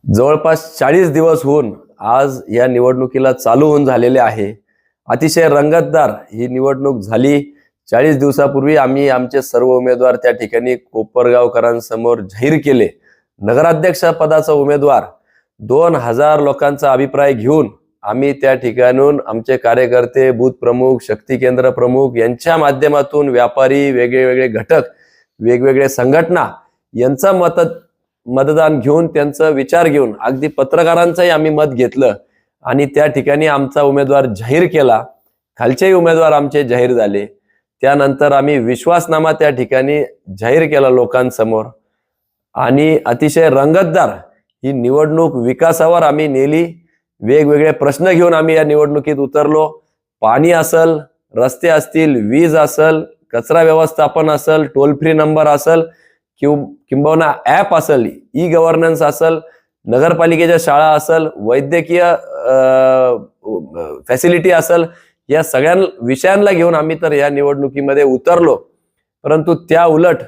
जवळपास 40 दिवस होऊन आज या निवडणुकीला चालू होऊन झालेले आहे. अतिशय रंगतदार ही निवडणूक झाली. 40 दिवसापूर्वी आम्ही आमचे सर्व उमेदवार त्या ठिकाणी कोपरगावकरांसमोर जाहीर केले. नगराध्यक्ष पदाचा उमेदवार 2000 लोकांचा अभिप्राय घेऊन आम्ही त्या ठिकाणून आमचे कार्यकर्ते, बूथ प्रमुख, शक्ती केंद्र प्रमुख यांच्या माध्यमातून व्यापारी, वेगवेगळे घटक, वेगवेगळे संघटना यांचा मतदान घेऊन त्यांचा विचार घेऊन अगदी पत्रकारांचंही आम्ही मत घेतलं आणि त्या ठिकाणी आमचा उमेदवार जाहीर केला. खालचेही उमेदवार आमचे जाहीर झाले. त्यानंतर आम्ही विश्वासनामा त्या ठिकाणी जाहीर केला लोकांसमोर आणि अतिशय रंगतदार ही निवडणूक विकासावर आम्ही नेली. वेगवेगळे प्रश्न घेऊन आम्ही या निवडणुकीत उतरलो. पाणी असेल, रस्ते असतील, वीज असेल, कचरा व्यवस्थापन असेल, टोल फ्री नंबर असेल, किंबहुना ॲप असेल, ई गव्हर्नन्स असेल, नगरपालिकेच्या शाळा असेल, वैद्यकीय फॅसिलिटी असेल, या सगळ्या विषयांना घेऊन आम्ही तर या निवडणुकीमध्ये उतरलो. परंतु त्या उलट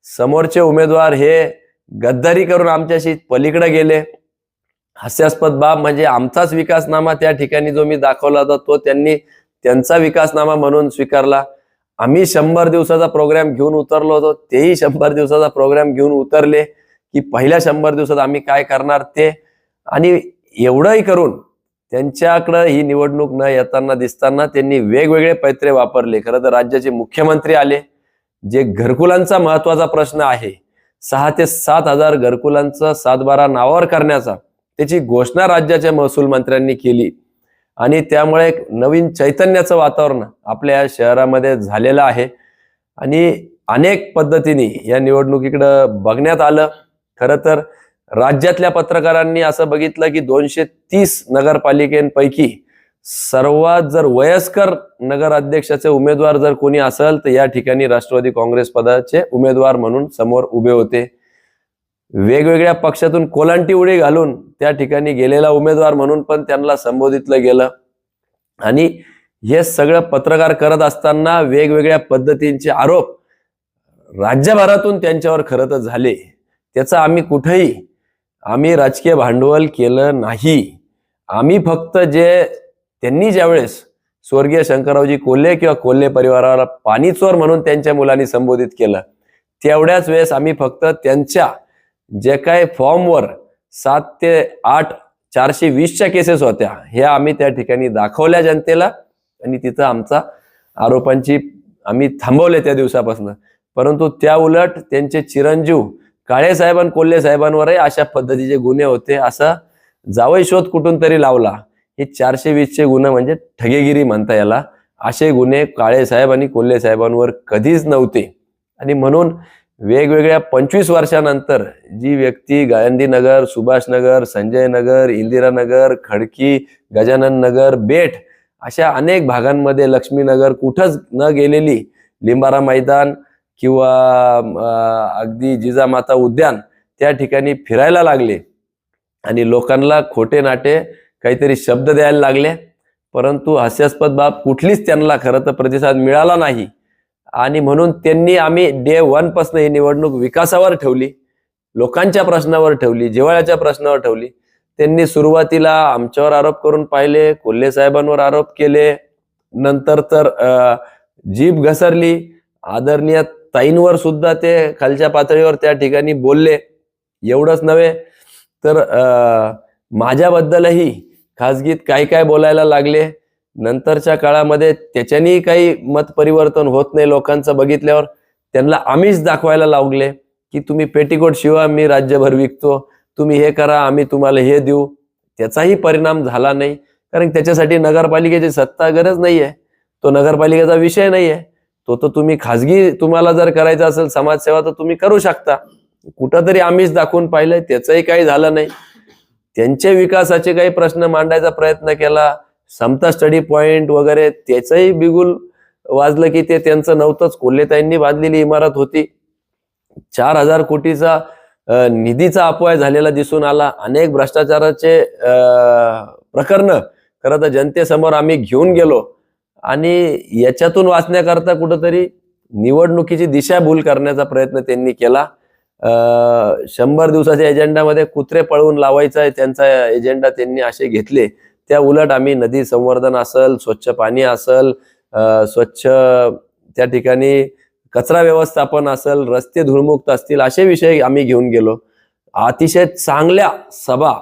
समोरचे उमेदवार हे गद्दारी करून आमच्याशी पलीकडे गेले. हास्यास्पद बाब म्हणजे आमचाच विकासनामा त्या ठिकाणी जो मी दाखवला होता तो त्यांनी त्यांचा विकासनामा म्हणून स्वीकारला. आम्ही 100 दिवसाचा प्रोग्राम घेऊन उतरलो होतो, तेही 100 दिवसाचा प्रोग्राम घेऊन उतरले की पहिल्या 100 दिवसात आम्ही काय करणार ते. आणि एवढंही करून त्यांच्याकडं ही निवडणूक न येताना दिसताना त्यांनी वेगवेगळे पैत्रे वापरले. खरं तर राज्याचे मुख्यमंत्री आले. जे घरकुलांचा महत्वाचा प्रश्न आहे, 6 ते 7 हजार घरकुलांचा 7-12 नावावर करण्याचा त्याची घोषणा राज्याच्या महसूल मंत्र्यांनी केली आणि त्यामुळे एक नवीन चैतन्याचं वातावरण आपल्या शहरामध्ये झालेलं आहे आणि अनेक पद्धतीने या निवडणुकीकडे बघण्यात आलं. खरं तर राज्यातल्या पत्रकारांनी असं बघितलं की 230 नगरपालिकेपैकी सर्वात जर वयस्कर नगर अध्यक्षाचे उमेदवार जर कोणी असेल तर या ठिकाणी राष्ट्रवादी काँग्रेस पदाचे उमेदवार म्हणून समोर उभे होते. वेगवेगळ्या पक्षातून कोलांटी उडी घालून त्या ठिकाणी गेलेला उमेदवार म्हणून पण त्यांना संबोधितलं गेलं आणि हे सगळं पत्रकार करत असताना वेगवेगळ्या पद्धतींचे आरोप राज्यभरातून त्यांच्यावर खरं तर झाले. त्याचा आम्ही राजकीय भांडवल केलं नाही. आम्ही फक्त त्यांनी ज्यावेळेस स्वर्गीय शंकररावजी कोल्हे किंवा कोल्हे परिवाराला पाणीचोर म्हणून त्यांच्या मुलांनी संबोधित केलं, तेवढ्याच वेळेस आम्ही फक्त त्यांच्या जे काय फॉर्मवर 7 ते 8 420च्या केसेस होत्या हे आम्ही त्या ठिकाणी दाखवल्या जनतेला आणि तिथं आमचा आरोपांची आम्ही थांबवले त्या दिवसापासून. परंतु त्या उलट त्यांचे चिरंजीव काळे साहेब आणि कोल्हे साहेबांवरही अशा पद्धतीचे गुन्हे होते. असा जावई शोध कुठून तरी लावला. हे 420चे गुन्हे म्हणजे ठगेगिरी म्हणता याला. असे गुन्हे काळे साहेब आणि कोल्हे साहेबांवर कधीच नव्हते आणि म्हणून वेगवेगळ्या 25 वर्षानंतर जी व्यक्ती गांधीनगर, सुभाषनगर, संजय नगर, इंदिरानगर, खडकी, गजानन नगर, बेट अशा अनेक भागांमध्ये, लक्ष्मीनगर कुठंच न गेलेली, लिंबारा मैदान किंवा अगदी जिजामाता उद्यान त्या ठिकाणी फिरायला लागले आणि लोकांना खोटे नाटे काहीतरी शब्द द्यायला लागले. परंतु हास्यास्पद बाब कुठलीच त्यांना खरं तर प्रतिसाद मिळाला नाही आणि म्हणून आम्ही डे 1 पासून ही निवडणूक विकासावर ठेवली, लोकांच्या प्रश्नावर ठेवली, जिव्हाळ्याच्या प्रश्नावर ठेवली. त्यांनी सुरुवातीला आमच्यावर आरोप करून पाहिले, कोल्हे साहेबांवर आरोप केले, नंतर तर जीभ घसरली. आदरणीय ताईंवर सुद्धा ते खालच्या पातळीवर त्या ठिकाणी बोलले. एवढंच नव्हे तर माझ्याबद्दलही खाजगीत काय बोलायला लागले. नंतरच्या काळामध्ये त्याच्यानी काही मत परिवर्तन होत नाही लोकांचं बघितल्यावर त्यांना आम्हीच दाखवायला लागले की तुम्ही पेटीकोट शिवा, मी राज्यभर विकतो, तुम्ही हे करा, आम्ही तुम्हाला हे देऊ. त्याचाही परिणाम झाला नाही, कारण त्याच्यासाठी नगरपालिकेची सत्ता गरज नाहीये, तो नगरपालिकेचा विषय नाहीये. तो तुम्ही खाजगी तुम्हाला जर करायचं असेल समाजसेवा तर तुम्ही करू शकता. कुठंतरी आम्हीच दाखवून पाहिलंय, त्याचंही काही झालं नाही. त्यांचे विकासाचे काही प्रश्न मांडायचा प्रयत्न केला, समता स्टडी पॉइंट वगैरे, त्याचंही बिगुल वाजलं की ते त्यांचं नव्हतंच. कोल्हेताईंनी बांधलेली इमारत होती. 4000 कोटीचा निधीचा अपव्यय झालेला दिसून आला. अनेक भ्रष्टाचाराचे प्रकरण खरं तर जनतेसमोर आम्ही घेऊन गेलो आणि याच्यातून वाचण्याकरता कुठंतरी निवडणुकीची दिशाभूल करण्याचा प्रयत्न त्यांनी केला 100 दिवसाच्या एजेंडामध्ये कुत्रे पळवून लावायचा आहे त्यांचा एजेंडा त्यांनी असे घेतले. त्या उलट आम्ही नदी संवर्धन असेल, स्वच्छ पाणी असेल, स्वच्छ त्या ठिकाणी कचरा व्यवस्थापन असेल, रस्ते धूळमुक्त असतील, असे विषय आम्ही घेऊन गेलो. अतिशय चांगल्या सभा,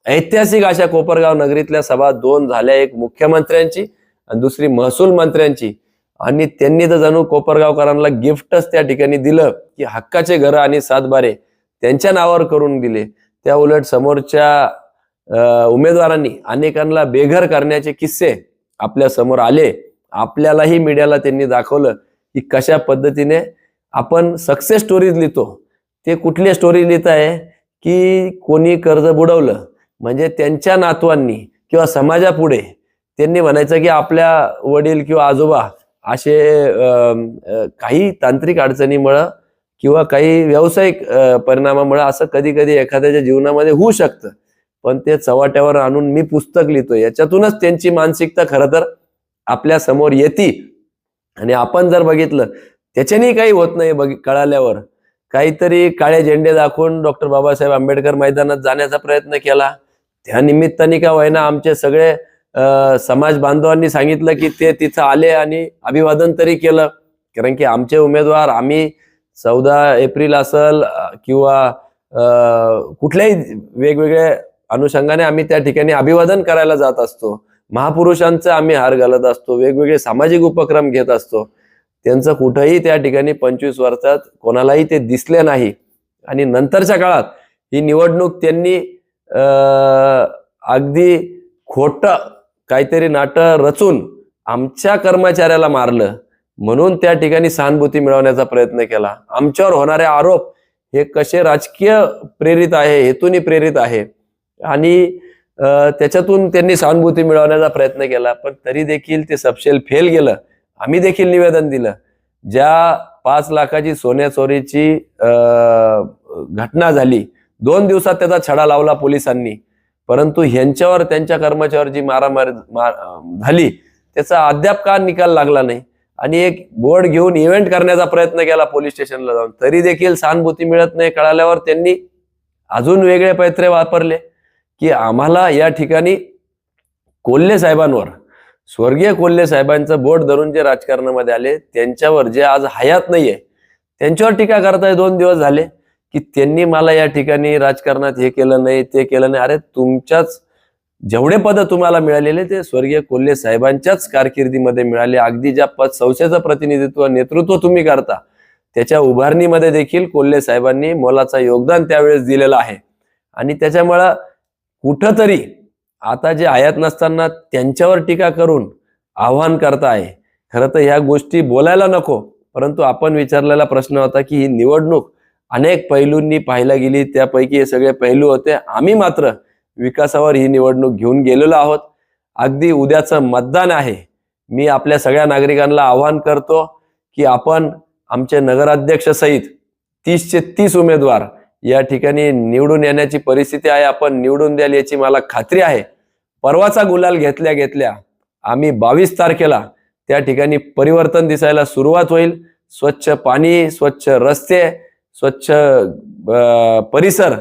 ऐतिहासिक अशा कोपरगाव नगरीतल्या सभा 2 झाल्या, एक मुख्यमंत्र्यांची आणि दुसरी महसूल मंत्र्यांची. आणि त्यांनी तर जणू कोपरगावकरांना गिफ्टच त्या ठिकाणी दिलं की हक्काचे घर आणि 7 बारे त्यांच्या नावावर करून दिले. त्या उलट समोरच्या उमेदवारांनी अनेकांना बेघर करण्याचे किस्से आपल्या समोर आले. आपल्यालाही मीडियाला त्यांनी दाखवलं की कशा पद्धतीने आपण सक्सेस स्टोरीज लिहितो. ते कुठली स्टोरी लिहित आहे की कोणी कर्ज बुडवलं म्हणजे त्यांच्या नातवांनी किंवा समाजापुढे त्यांनी म्हणायचं की आपल्या वडील किंवा आजोबा असे काही तांत्रिक अडचणीमुळं किंवा काही व्यावसायिक परिणामामुळे असं कधी कधी एखाद्याच्या जीवनामध्ये होऊ शकतं. पण ते चव्हाट्यावर आणून मी पुस्तक लिहितो, याच्यातूनच त्यांची मानसिकता खरं तर आपल्या समोर येते. आणि आपण जर बघितलं त्याच्याने काही होत नाही, कळाल्यावर काहीतरी काळे झेंडे दाखवून डॉक्टर बाबासाहेब आंबेडकर मैदानात जाण्याचा प्रयत्न केला. त्या निमित्ताने का होईना आमचे सगळे समाज बांधवांनी सांगितलं की ते तिथं आले आणि अभिवादन तरी केलं. कारण की आमचे उमेदवार, आम्ही 14 एप्रिल असेल किंवा कुठल्याही वेगवेगळ्या अनुषंगाने आम्ही त्या ठिकाणी अभिवादन करायला जात असतो. महापुरुषांचं आम्ही हार घालत असतो, वेगवेगळे सामाजिक उपक्रम घेत असतो. त्यांचं कुठंही त्या ठिकाणी 25 वर्षात कोणालाही ते दिसले नाही. आणि नंतरच्या काळात ही निवडणूक त्यांनी अगदी खोटं काहीतरी नाटक रचून आमच्या कर्मचाऱ्याला मारलं म्हणून त्या ठिकाणी सहानुभूती मिळवण्याचा प्रयत्न केला. आमच्यावर होणारे आरोप हे कसे राजकीय प्रेरित आहे, हेतूनी प्रेरित आहे आणि त्याच्यातून त्यांनी सहानुभूती मिळवण्याचा प्रयत्न केला. पण तरी देखील ते सपशेल फेल गेलं. आम्ही देखील निवेदन दिलं. ज्या 5 लाखाची सोन्या चोरीची घटना झाली, 2 दिवसात त्याचा छडा लावला पोलिसांनी, परंतु ह्यांच्यावर, त्यांच्या कर्मचाऱ्यावर जी मारामारी झाली त्याचा अद्याप का निकाल लागला नाही. आणि एक बोर्ड घेऊन इव्हेंट करण्याचा प्रयत्न केला पोलीस स्टेशनला जाऊन, तरी देखील सहानुभूती मिळत नाही. कळाल्यावर त्यांनी अजून वेगळे पैत्रे वापरले की आम्हाला या ठिकाणी कोल्हे साहेबांवर, स्वर्गीय कोल्हे साहेबांचं बोट धरून जे राजकारणामध्ये आले त्यांच्यावर, जे आज हयात नाहीये, त्यांच्यावर टीका करताय 2 दिवस झाले की त्यांनी मला या ठिकाणी राजकारणात हे केलं नाही, ते केलं नाही. अरे तुमच्याच जेवढे पद तुम्हाला मिळालेले ते स्वर्गीय कोल्हे साहेबांच्याच कारकिर्दीमध्ये मिळाले. अगदी ज्या संस्थेचं प्रतिनिधित्व, नेतृत्व तुम्ही करता त्याच्या उभारणीमध्ये देखील कोल्हे साहेबांनी मोलाचं योगदान त्यावेळेस दिलेलं आहे. आणि त्याच्यामुळं कुठंतरी आता जे हयात नसताना त्यांच्यावर टीका करून आव्हान करताय. खरं तर ह्या गोष्टी बोलायला नको, परंतु आपण विचारलेला प्रश्न होता की ही निवडणूक अनेक पैलूंनी पाहायला गेली, त्यापैकी हे सगळे पैलू होते. आम्ही मात्र विकासावर ही निवडणूक घेऊन गेलेलो आहोत. अगदी उद्याचं मतदान आहे. मी आपल्या सगळ्या नागरिकांना आवाहन करतो की आपण आमचे नगराध्यक्ष सहित 30चे 30 उमेदवार या ठिकाणी निवडून येण्याची परिस्थिती आहे. आपण निवडून द्याल याची मला खात्री आहे. परवाचा गुलाल घेतल्या घेतल्या आम्ही 22 तारखेला त्या ठिकाणी परिवर्तन दिसायला सुरुवात होईल. स्वच्छ पाणी, स्वच्छ रस्ते, स्वच्छ परिसर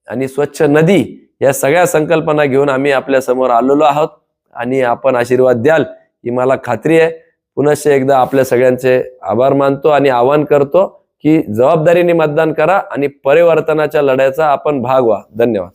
आणि स्वच्छ नदी या सगळ्या संकल्पना घेऊन आम्ही आपल्या समोर आलेलो आहोत. आणि आपण आशीर्वाद द्याल ही मला खात्री आहे. पुनश्च एकदा आपल्या सगळ्यांचे आभार मानतो आणि आवाहन करतो की जबाबदारीने मतदान करा आणि परिवर्तनाच्या लढ्याचा आपण भाग व्हा. धन्यवाद.